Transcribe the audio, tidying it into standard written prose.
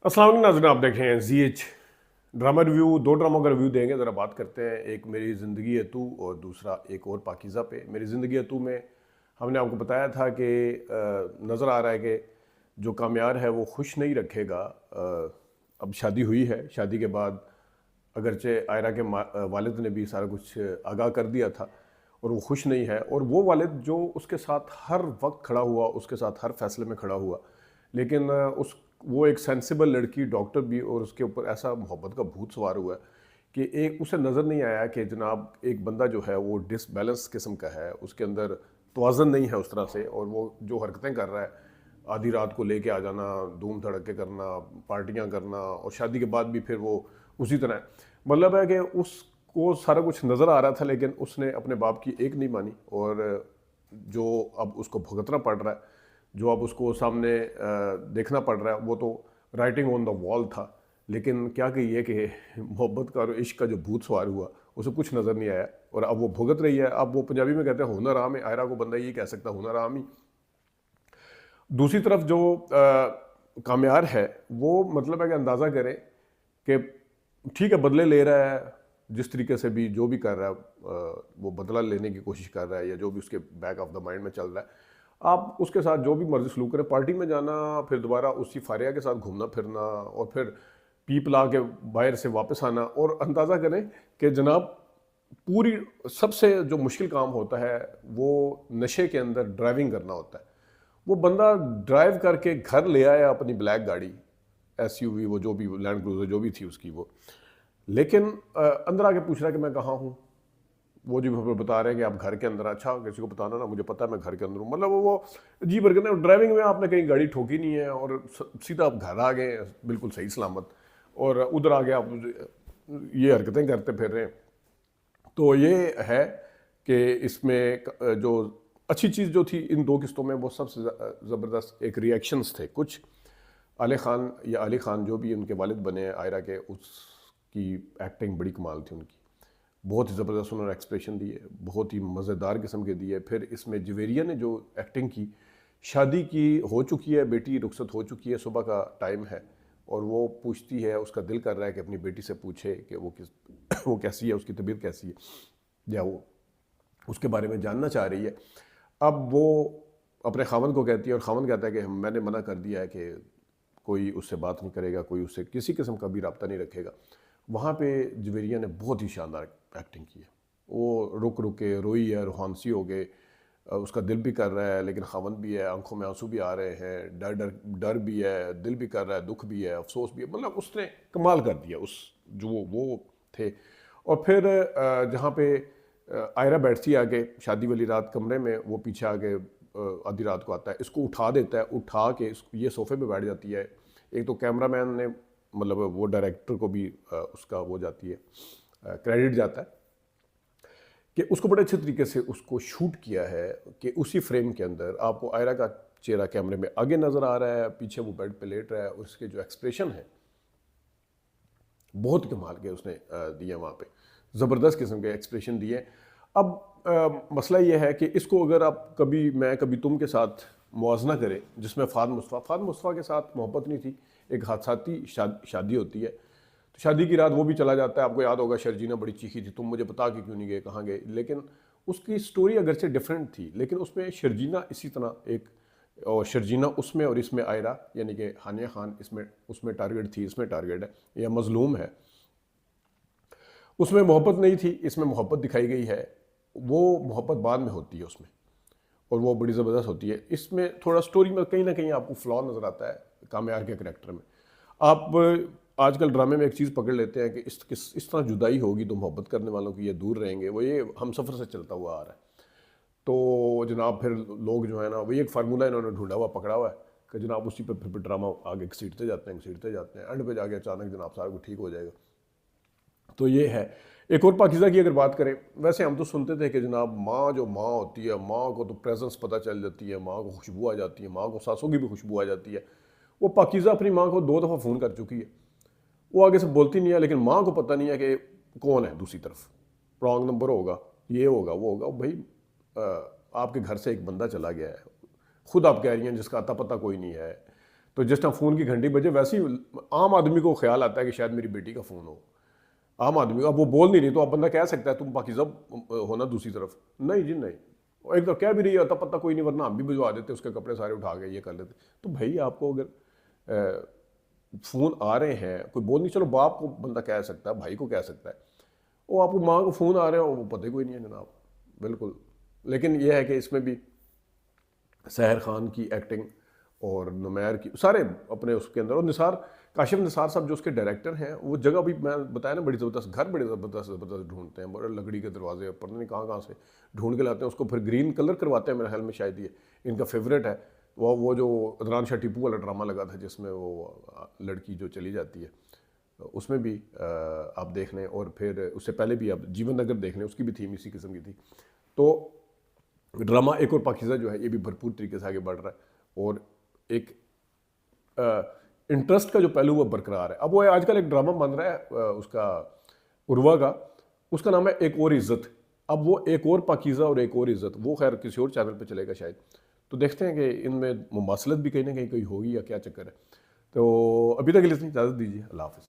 अस्सलाम वालेकुम नाज़रीन, आप देख रहे हैं ZH ड्रामा रिव्यू। दो ड्रामों का रिव्यू देंगे, ज़रा बात करते हैं। एक मेरी ज़िंदगी है तू और दूसरा एक और पाकीज़ा पे। मेरी ज़िंदगी है तू में हमने आपको बताया था कि नज़र आ रहा है कि जो कामयार है वो खुश नहीं रखेगा। अब शादी हुई है, शादी के बाद अगरचे आयरा के वालिद ने भी सारा कुछ आगाह कर दिया था और वो खुश नहीं है। और वो वालिद जो उसके साथ हर वक्त खड़ा हुआ, उसके साथ हर फैसले में खड़ा हुआ, लेकिन उस वो एक सेंसिबल लड़की डॉक्टर भी, और उसके ऊपर ऐसा मोहब्बत का भूत सवार हुआ है कि एक उसे नज़र नहीं आया कि जनाब एक बंदा जो है वो डिसबैलेंस किस्म का है, उसके अंदर तवाज़न नहीं है उस तरह से। और वो जो हरकतें कर रहा है, आधी रात को लेके आ जाना, धूम धड़के करना, पार्टियां करना, और शादी के बाद भी फिर वो उसी तरह है। मतलब है कि उसको सारा कुछ नज़र आ रहा था, लेकिन उसने अपने बाप की एक नहीं मानी। और जो अब उसको भुगतना पड़ रहा है, जो अब उसको सामने देखना पड़ रहा है, वो तो राइटिंग ऑन द वॉल था। लेकिन क्या कहिए कि मोहब्बत का और इश्क का जो भूत सवार हुआ, उसे कुछ नज़र नहीं आया और अब वो भुगत रही है। अब वो पंजाबी में कहते हैं हुनर आम है, आयरा को बंदा ये कह सकता हुनर आम ही। दूसरी तरफ जो कामयार है, वो मतलब है कि अंदाज़ा करें कि ठीक है, बदले ले रहा है, जिस तरीके से भी जो भी कर रहा है, वो बदला लेने की कोशिश कर रहा है, या जो भी उसके बैक ऑफ द माइंड में चल रहा है। आप उसके साथ जो भी मर्जी सलूक करें, पार्टी में जाना, फिर दोबारा उसी फारिया के साथ घूमना फिरना, और फिर पीपला के बाहर से वापस आना, और अंदाज़ा करें कि जनाब पूरी सबसे जो मुश्किल काम होता है वो नशे के अंदर ड्राइविंग करना होता है। वो बंदा ड्राइव करके घर ले आया अपनी ब्लैक गाड़ी, SUV, वो जो भी लैंड क्रूजर जो भी थी उसकी वो। लेकिन अंदर आके पूछ रहा है कि मैं कहाँ हूँ। वो जो बता रहे हैं कि आप घर के अंदर। अच्छा, किसी को बताना ना, मुझे पता है मैं घर के अंदर हूँ। मतलब वो अजीब हरकत है। ड्राइविंग में आपने कहीं गाड़ी ठोकी नहीं है और सीधा आप घर आ गए बिल्कुल सही सलामत, और उधर आगे आप ये हरकतें करते फिर रहे हैं। तो ये है कि इसमें जो अच्छी चीज़ जो थी इन दो किस्तों में, वो सबसे ज़बरदस्त एक रिएक्शंस थे कुछ। अली खान या अली खान जो भी उनके वालिद बने हैं आयरा के, उसकी एक्टिंग बड़ी कमाल थी उनकी। बहुत ही ज़बरदस्त उन्होंने एक्सप्रेशन दिए, बहुत ही मज़ेदार किस्म के दिए। फिर इसमें जवेरिया ने जो एक्टिंग की, शादी की हो चुकी है बेटी, रुखसत हो चुकी है, सुबह का टाइम है, और वो पूछती है, उसका दिल कर रहा है कि अपनी बेटी से पूछे कि वो किस वो कैसी है, उसकी तबीयत कैसी है, या वो उसके बारे में जानना चाह रही है। अब वो अपने खामन को कहती है, और खामन कहता है कि मैंने मना कर दिया है कि कोई उससे बात नहीं करेगा, कोई उससे किसी किस्म का भी रब्ता नहीं रखेगा। वहाँ पे जवेरिया ने बहुत ही शानदार एक्टिंग की है। वो रुक रुक के रोई है, रूहानसी हो गए, उसका दिल भी कर रहा है, लेकिन खामन भी है, आंखों में आंसू भी आ रहे हैं, डर डर डर भी है, दिल भी कर रहा है, दुख भी है, अफसोस भी है। मतलब उसने कमाल कर दिया उस जो वो थे। और फिर जहाँ पे आयरा बैठती है आगे शादी वाली रात कमरे में, वो पीछे आगे आधी रात को आता है, इसको उठा देता है, उठा के ये सोफे पे बैठ जाती है। एक तो कैमरामैन ने, मतलब वो डायरेक्टर को भी उसका वो जाती है, क्रेडिट जाता है कि उसको बड़े अच्छे तरीके से उसको शूट किया है कि उसी फ्रेम के अंदर आपको आयरा का चेहरा कैमरे में आगे नज़र आ रहा है, पीछे वो बेड पे लेट रहा है, उसके जो एक्सप्रेशन है बहुत कमाल के उसने दिए वहाँ पे, ज़बरदस्त किस्म के एक्सप्रेशन दिए। अब मसला ये है कि इसको अगर आप कभी मैं कभी तुम के साथ मुआजना करें, जिसमें फ़ाद मुस्तफ़ा के साथ मोहब्बत नहीं थी, एक हादसाती शादी होती है, तो शादी की रात वो भी चला जाता है। आपको याद होगा शर्जीना बड़ी चीखी थी, तुम मुझे बता के क्यों नहीं गए, कहाँ गए। लेकिन उसकी स्टोरी अगरचे डिफरेंट थी, लेकिन उसमें शर्जीना इसी तरह एक, और शर्जीना उसमें और इसमें आयरा यानी कि हानिया खान, इसमें उसमें टारगेट थी, इसमें टारगेट है या मजलूम है। उसमें मोहब्बत नहीं थी, इसमें मोहब्बत दिखाई गई है। वो मोहब्बत बाद में होती है उसमें, और वो बड़ी ज़बरदस्त होती है। इसमें थोड़ा स्टोरी में कहीं ना कहीं आपको फ्लॉ नज़र आता है कामयार के करेक्टर में। आप आजकल ड्रामे में एक चीज़ पकड़ लेते हैं कि इस तरह जुदाई होगी तो मोहब्बत करने वालों की ये दूर रहेंगे, वो ये हम सफ़र से चलता हुआ आ रहा है। तो जनाब फिर लोग जो है ना, वही एक फार्मूला इन्होंने ढूंढा हुआ, पकड़ा हुआ है कि जनाब उसी पर फिर ड्रामा आगे घसीटते जाते हैं, एंड पे जाके अचानक जनाब सारा कुछ ठीक हो जाएगा। तो ये है। एक और पाकिज़ा की अगर बात करें, वैसे हम तो सुनते थे कि जनाब माँ जो माँ होती है, माँ को तो प्रेजेंस पता चल जाती है, माँ को खुशबू आ जाती है, माँ को सासों की भी खुशबू आ जाती है। वो पाकिज़ा अपनी माँ को 2 दफ़ा फ़ोन कर चुकी है, वो आगे से बोलती नहीं है, लेकिन माँ को पता नहीं है कि कौन है दूसरी तरफ, रॉन्ग नंबर होगा, ये होगा, वो होगा। भाई आपके घर से एक बंदा चला गया है, खुद आप कह रही हैं, जिसका अता पता कोई नहीं है, تو جس طرح فون کی گھنٹی بجے ویسے ہی عام آدمی کو خیال آتا ہے کہ شاید میری بیٹی کا فون ہو. عام آدمی اب وہ بول نہیں رہی تو اب بندہ کہہ سکتا ہے تم پاکیزہ ہونا دوسری طرف. نہیں جی نہیں, ایک تو کہہ بھی رہی ہوتا پتہ کوئی نہیں, ورنہ ہم بھی بھجوا دیتے, اس کے کپڑے سارے اٹھا کے یہ کر لیتے. تو بھائی آپ کو اگر فون آ رہے ہیں, کوئی بول نہیں, چلو باپ کو بندہ کہہ سکتا ہے, بھائی کو کہہ سکتا ہے, وہ آپ کو ماں کو فون آ رہے ہیں وہ پتہ کوئی نہیں ہے جناب. بالکل. لیکن یہ ہے کہ اس میں بھی سحر خان کی ایکٹنگ اور نمیر کی سارے اپنے اس کے اندر, اور نثار کاشف نثار صاحب جو اس کے ڈائریکٹر ہیں, وہ جگہ بھی میں بتایا نا بڑی زبردست, گھر بڑے زبردست ڈھونڈتے ہیں, بڑے لکڑی کے دروازے پتہ نہیں کہاں سے ڈھونڈ کے لاتے ہیں, اس کو پھر گرین کلر کرواتے ہیں, میرے خیال میں شاید یہ ان کا فیوریٹ ہے. وہ جو عدنان شاہ ٹیپو والا ڈرامہ لگا تھا جس میں وہ لڑکی جو چلی جاتی ہے, اس میں بھی آپ دیکھ لیں, اور پھر اس سے پہلے بھی آپ جیون نگر دیکھ لیں, اس کی بھی تھیم اسی قسم کی تھی. تو ڈرامہ ایک اور پاکیزہ جو ہے یہ بھی بھرپور طریقے سے آگے بڑھ رہا ہے, اور ایک انٹرسٹ کا جو پہلو وہ برقرار ہے. اب وہ آج کل ایک ڈرامہ بن رہا ہے اس کا عروہ کا, اس کا نام ہے ایک اور عزت. اب وہ ایک اور پاکیزہ اور ایک اور عزت, وہ خیر کسی اور چینل پہ چلے گا شاید, تو دیکھتے ہیں کہ ان میں مماثلت بھی کہیں نہ کہیں کوئی ہوگی یا کیا چکر ہے. تو ابھی تک کے لیے اتنی اجازت دیجیے, اللہ حافظ.